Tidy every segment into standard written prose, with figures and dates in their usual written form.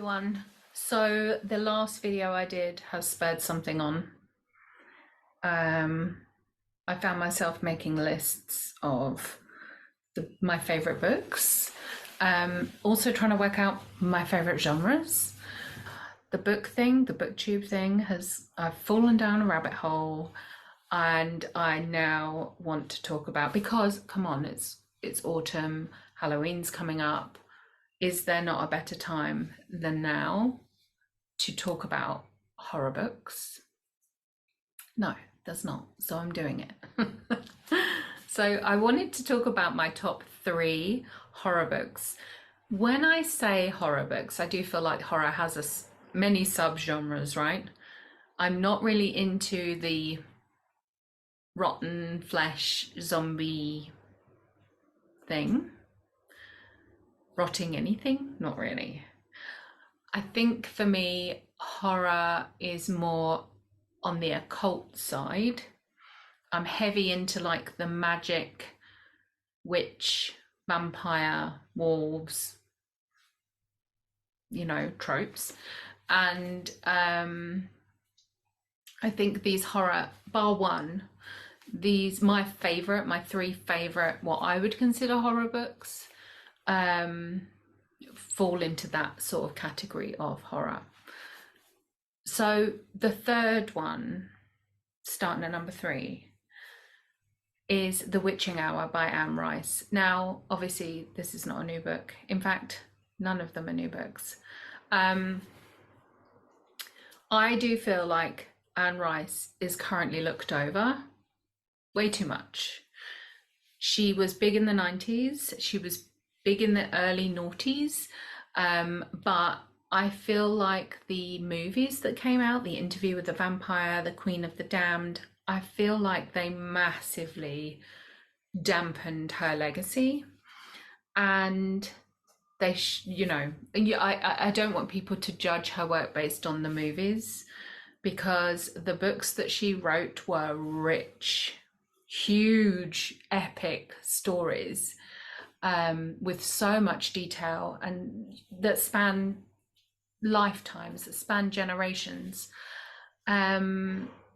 everyone. So the last video I did has spurred something on. I found myself making lists of my favorite books, also trying to work out my favorite genres. The BookTube thing I've fallen down a rabbit hole, and I now want to talk about, because come on, it's autumn, Halloween's coming up. Is there not a better time than now to talk about horror books? No, there's not. So I'm doing it. So I wanted to talk about my top 3 horror books. When I say horror books, I do feel like horror has many subgenres, right? I'm not really into the rotten flesh zombie thing. Rotting anything? Not really. I think for me, horror is more on the occult side. I'm heavy into like the magic, witch, vampire, wolves, tropes. And I think these horror, bar one, my 3 favorite, what I would consider horror books, fall into that sort of category of horror. So the third one, starting at number 3, is The Witching Hour by Anne Rice. Now, obviously, this is not a new book. In fact, none of them are new books. I do feel like Anne Rice is currently looked over way too much. She was big in the 90s. She was big in the early noughties. But I feel like the movies that came out, The Interview with the Vampire, The Queen of the Damned, I feel like they massively dampened her legacy. And they, I don't want people to judge her work based on the movies, because the books that she wrote were rich, huge, epic stories, with so much detail, and that span lifetimes, that span generations.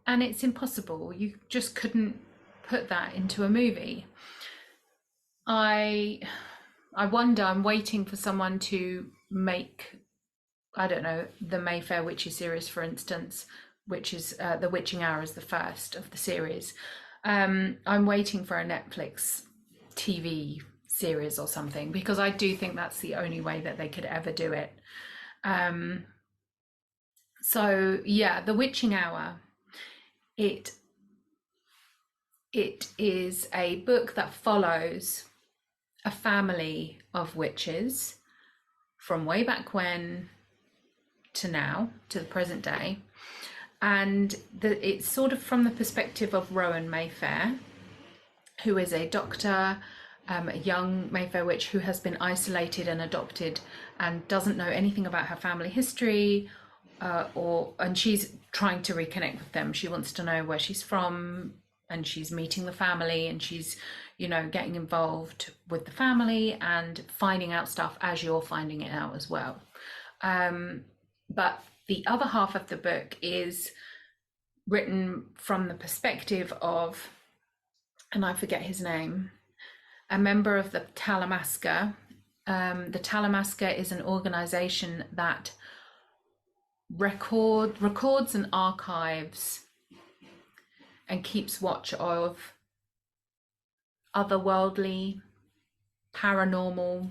And it's impossible. You just couldn't put that into a movie. I wonder, I'm waiting for someone to make, I don't know, the Mayfair Witches series, for instance, which is The Witching Hour is the first of the series. I'm waiting for a Netflix TV series or something, because I do think that's the only way that they could ever do it. So yeah, The Witching Hour, it is a book that follows a family of witches from way back when to now, to the present day. And it's sort of from the perspective of Rowan Mayfair, who is a doctor, a young Mayfair witch who has been isolated and adopted and doesn't know anything about her family history, and she's trying to reconnect with them. She wants to know where she's from, and she's meeting the family, and she's, getting involved with the family and finding out stuff as you're finding it out as well. But the other half of the book is written from the perspective of, and I forget his name, a member of the Talamasca. The Talamasca is an organization that records and archives and keeps watch of otherworldly, paranormal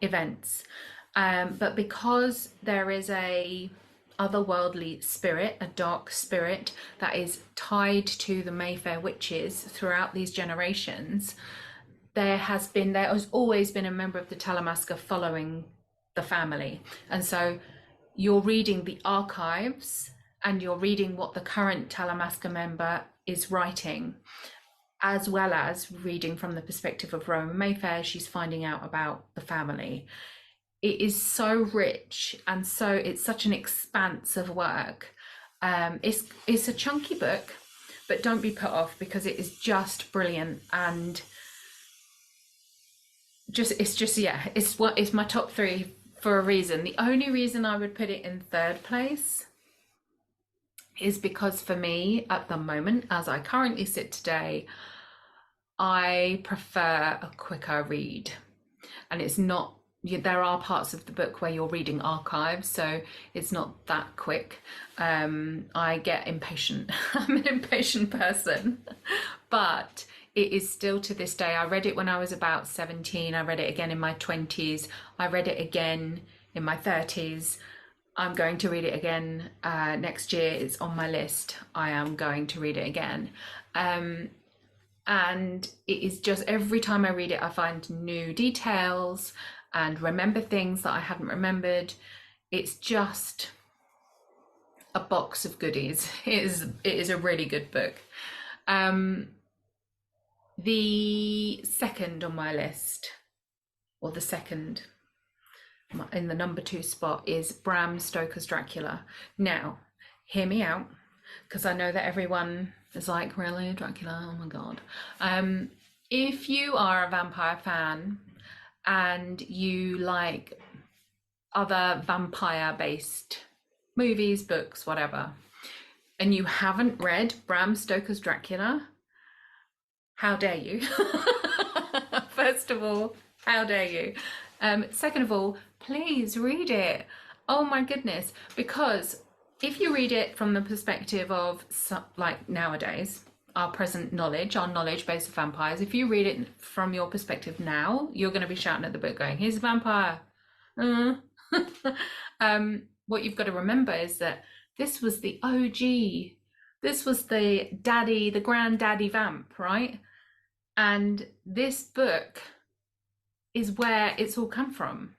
events. But because there is a otherworldly spirit, a dark spirit that is tied to the Mayfair witches throughout these generations, there has always been a member of the Talamasca following the family. And so you're reading the archives, and you're reading what the current Talamasca member is writing, as well as reading from the perspective of Roma Mayfair. She's finding out about the family. It is so rich, and it's such an expanse of work. It's a chunky book, but don't be put off, because it is just brilliant, and it's my top 3 for a reason. The only reason I would put it in third place is because for me, at the moment, as I currently sit today, I prefer a quicker read. And it's not, there are parts of the book where you're reading archives, so it's not that quick. I get impatient. I'm an impatient person. But it is still to this day. I read it when I was about 17. I read it again in my 20s. I read it again in my 30s. I'm going to read it again next year. It's on my list. I am going to read it again. And it is just, every time I read it, I find new details and remember things that I hadn't remembered. It's just a box of goodies. It is a really good book. The second on my list, or the second in the number 2 spot, is Bram Stoker's Dracula. Now, hear me out, because I know that everyone is like, really, Dracula? Oh my God. If you are a vampire fan and you like other vampire-based movies, books, whatever, and you haven't read Bram Stoker's Dracula, how dare you? First of all, how dare you? Second of all, please read it. Oh my goodness. Because if you read it from the perspective of, like nowadays, our present knowledge, our knowledge base of vampires, if you read it from your perspective now, you're going to be shouting at the book going, here's a vampire. What you've got to remember is that this was the OG. This was the daddy, the granddaddy vamp, right? And this book is where it's all come from.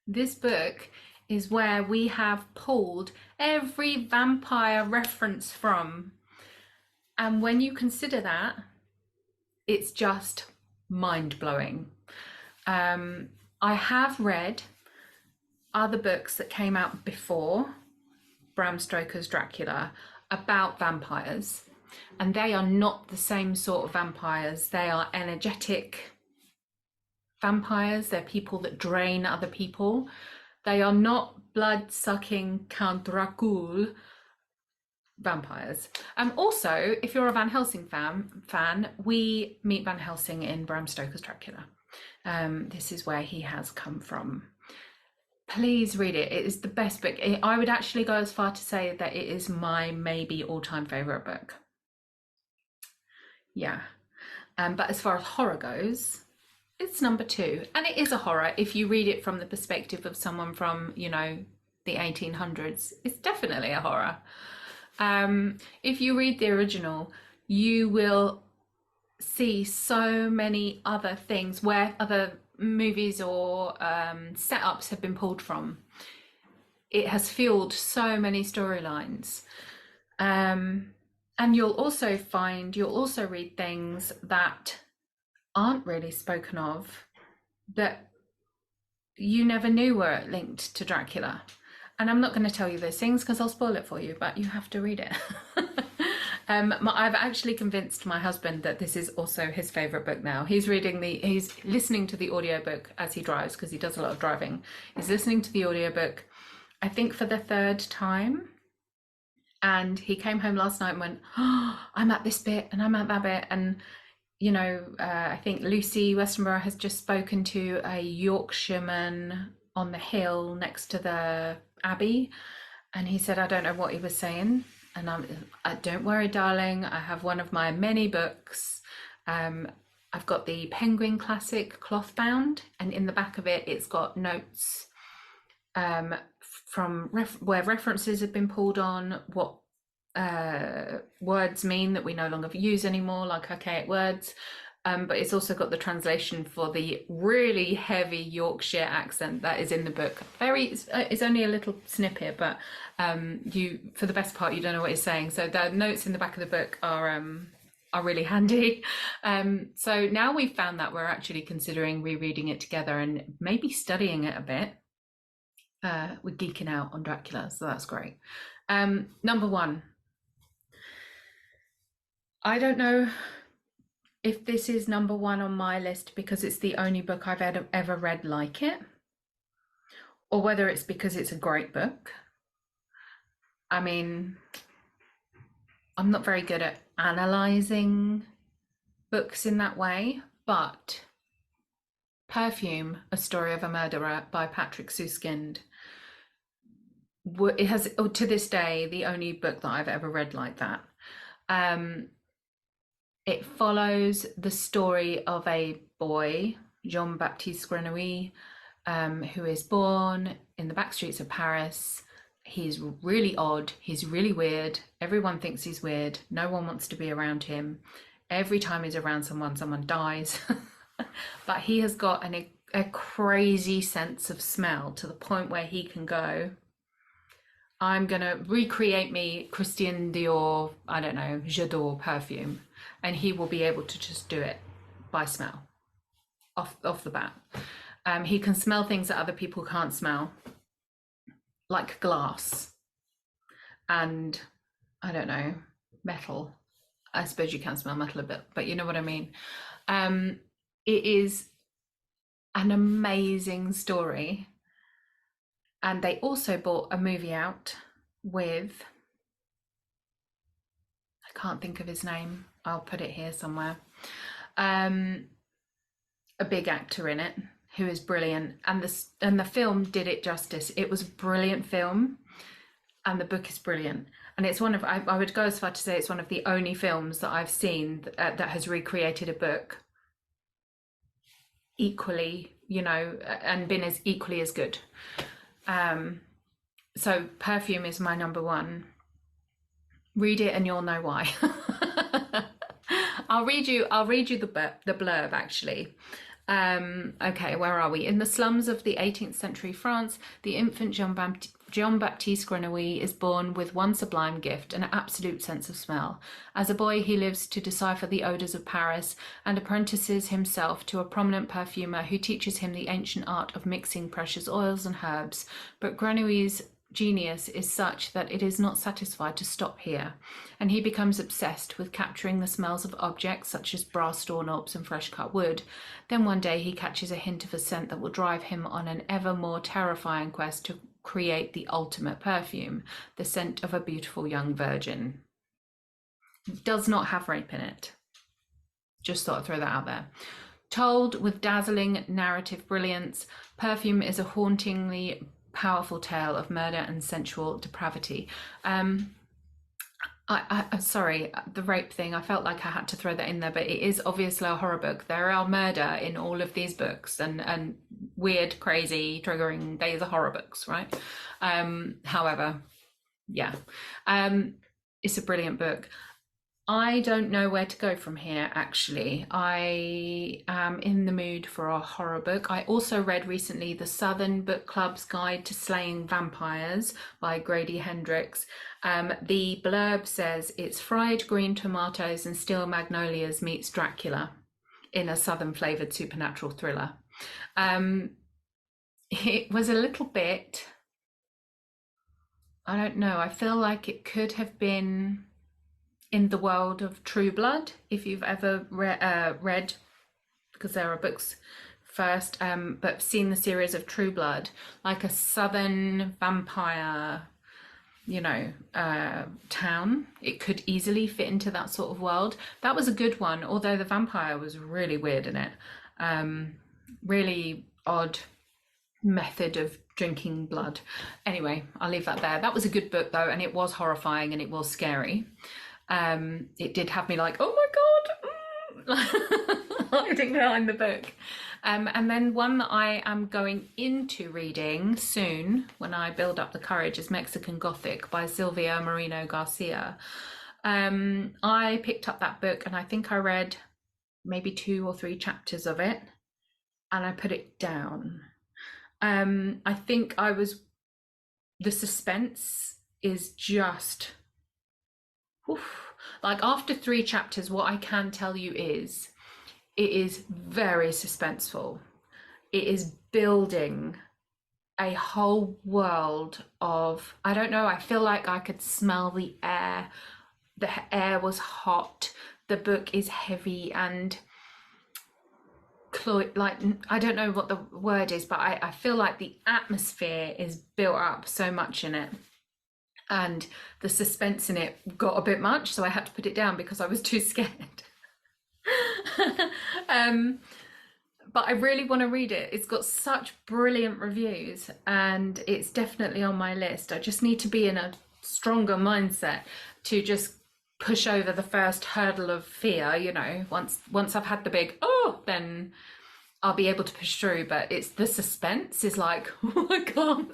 This book is where we have pulled every vampire reference from. And when you consider that, it's just mind-blowing. I have read other books that came out before Bram Stoker's Dracula about vampires, and they are not the same sort of vampires. They are energetic vampires. They're people that drain other people. They are not blood-sucking Count Dracula vampires. Also, if you're a Van Helsing fan, we meet Van Helsing in Bram Stoker's Dracula. This is where he has come from. Please read it. It is the best book. I would actually go as far to say that it is my maybe all-time favorite book. Yeah. But as far as horror goes, it's number 2. And it is a horror if you read it from the perspective of someone from, you know, the 1800s. It's definitely a horror. If you read the original, you will see so many other things where other movies or setups have been pulled from. It has fueled so many storylines. And you'll also read things that aren't really spoken of, that you never knew were linked to Dracula. And I'm not going to tell you those things because I'll spoil it for you, but you have to read it. I've actually convinced my husband that this is also his favorite book now. He's listening to the audiobook as he drives, because he does a lot of driving. He's listening to the audiobook, I think for the 3rd time. And he came home last night and went, oh, I'm at this bit and I'm at that bit. And, you know, I think Lucy Westenborough has just spoken to a Yorkshireman on the hill next to the Abbey. And he said, I don't know what he was saying. And don't worry, darling, I have one of my many books. I've got the Penguin Classic cloth bound, and in the back of it, it's got notes from where references have been pulled on, what words mean that we no longer use anymore, like archaic words. But it's also got the translation for the really heavy Yorkshire accent that is in the book. It's only a little snippet, but for the best part, you don't know what it's saying. So the notes in the back of the book are really handy. So now we've found that, we're actually considering rereading it together and maybe studying it a bit. We're geeking out on Dracula, so that's great. Number 1. I don't know if this is number 1 on my list because it's the only book I've ever read like it. or whether it's because it's a great book. I mean, I'm not very good at analysing books in that way, but Perfume, A Story of a Murderer by Patrick Süskind, it has, to this day, the only book that I've ever read like that. It follows the story of a boy, Jean-Baptiste Grenouille, who is born in the back streets of Paris. He's really odd, he's really weird, everyone thinks he's weird, no one wants to be around him. Every time he's around someone, someone dies. But he has got a crazy sense of smell to the point where he can go, I'm gonna recreate me Christian Dior, I don't know, J'adore perfume, and he will be able to just do it by smell, off the bat. He can smell things that other people can't smell, like glass and, I don't know, metal. I suppose you can smell metal a bit, but you know what I mean. It is an amazing story. And they also bought a movie out with, I can't think of his name, I'll put it here somewhere, a big actor in it who is brilliant, and the film did it justice. It was a brilliant film, and the book is brilliant. And it's one of, I would go as far to say it's one of the only films that I've seen that has recreated a book equally, you know, and been as equally as good. So Perfume is my number one. Read it and you'll know why. I'll read you the blurb actually. Okay, where are we? In the slums of the 18th century France, the infant Jean-Baptiste Grenouille is born with one sublime gift, an absolute sense of smell. As a boy, he lives to decipher the odours of Paris and apprentices himself to a prominent perfumer who teaches him the ancient art of mixing precious oils and herbs. But Grenouille's genius is such that it is not satisfied to stop here, and he becomes obsessed with capturing the smells of objects such as brass doorknobs and fresh cut wood. Then one day he catches a hint of a scent that will drive him on an ever more terrifying quest to create the ultimate perfume, the scent of a beautiful young virgin. It does not have rape in it. Just thought I'd throw that out there. Told with dazzling narrative brilliance, Perfume is a hauntingly powerful tale of murder and sensual depravity. I'm sorry, the rape thing, I felt like I had to throw that in there, but it is obviously a horror book. There are murder in all of these books, and weird, crazy, triggering, these are horror books, right? However, yeah, it's a brilliant book. I don't know where to go from here, actually. I am in the mood for a horror book. I also read recently The Southern Book Club's Guide to Slaying Vampires by Grady, Hendrix. The blurb says it's fried green tomatoes and steel magnolias meets Dracula in a southern flavoured supernatural thriller. It was a little bit, I don't know, I feel like it could have been in the world of True Blood, if you've ever read, because there are books first, but seen the series of True Blood, like a southern vampire, you know, town. It could easily fit into that sort of world. That was a good one, although the vampire was really weird in it. Really odd method of drinking blood. Anyway, I'll leave that there. That was a good book though, and it was horrifying and it was scary. It did have me like, oh my god, hiding behind the book. And then one that I am going into reading soon when I build up the courage is Mexican Gothic by Silvia Moreno-Garcia. I picked up that book and I think I read maybe 2 or 3 chapters of it and I put it down. I think the suspense is just, like after 3 chapters, what I can tell you is it is very suspenseful. It is building a whole world of, I don't know, I feel like I could smell the air. The air was hot. The book is heavy and like, I don't know what the word is, but I feel like the atmosphere is built up so much in it, and the suspense in it got a bit much, so I had to put it down because I was too scared. But I really want to read it. It's got such brilliant reviews, and it's definitely on my list. I just need to be in a stronger mindset to just push over the first hurdle of fear, you know. Once I've had the big then I'll be able to push through. But it's the suspense is like, oh, I can't.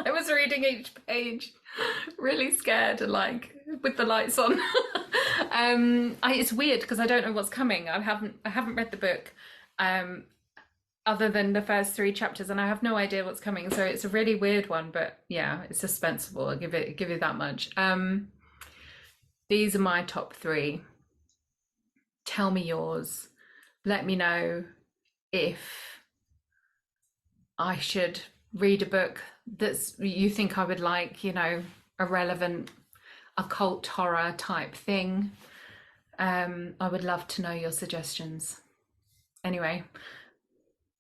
I was reading each page really scared and like with the lights on. It's weird because I don't know what's coming. I haven't read the book other than the first 3 chapters, and I have no idea what's coming, so it's a really weird one. But yeah, it's suspenseful. I'll give it that much. These are my top 3. Tell me yours. Let me know if I should read a book that's you think I would like, you know, a relevant occult horror type thing. I would love to know your suggestions. Anyway,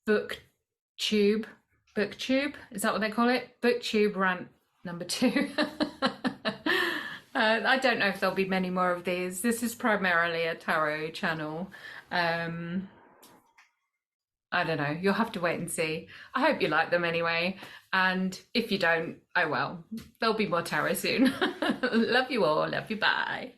BookTube, is that what they call it? BookTube rant number 2. I don't know if there'll be many more of these. This is primarily a tarot channel. I don't know. You'll have to wait and see. I hope you like them anyway. And if you don't, oh well, there'll be more tarot soon. Love you all. Love you. Bye.